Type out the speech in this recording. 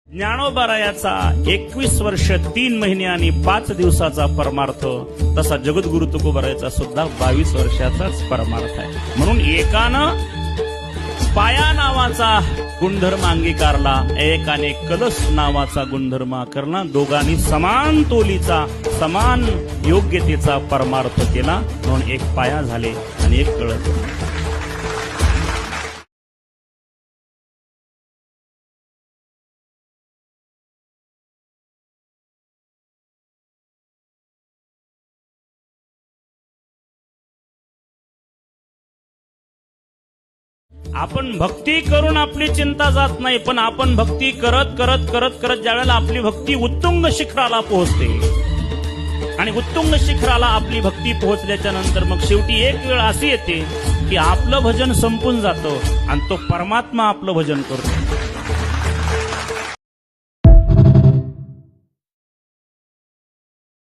ज्ञानोबारायाचा 21 वर्ष 3 महिने आणि 5 दिवसाचा परमार्थ, तसा जगद्गुरु तुकोबारायाचा सुद्धा 22 वर्षाचाच परमार्थ आहे. म्हणून एकानं पाया नावाचा गुणधर्म अंगीकारला, एकाने कलश नावाचा गुणधर्म करला. दोघांनी समान तोलीचा, समान योग्यतेचा परमार्थ केला. म्हणून एक पाया झाले आणि एक कळस. आपण भक्ती करून आपली चिंता जात नाही, पण आपण भक्ती करत करत करत करत ज्यावेळेला आपली भक्ती उत्तुंग शिखराला पोहोचते आणि उत्तुंग शिखराला आपली भक्ती पोहोचल्याच्या नंतर मग शेवटी एक वेळ अशी येते की आपलं भजन संपून जातं आणि तो परमात्मा आपलं भजन करतो.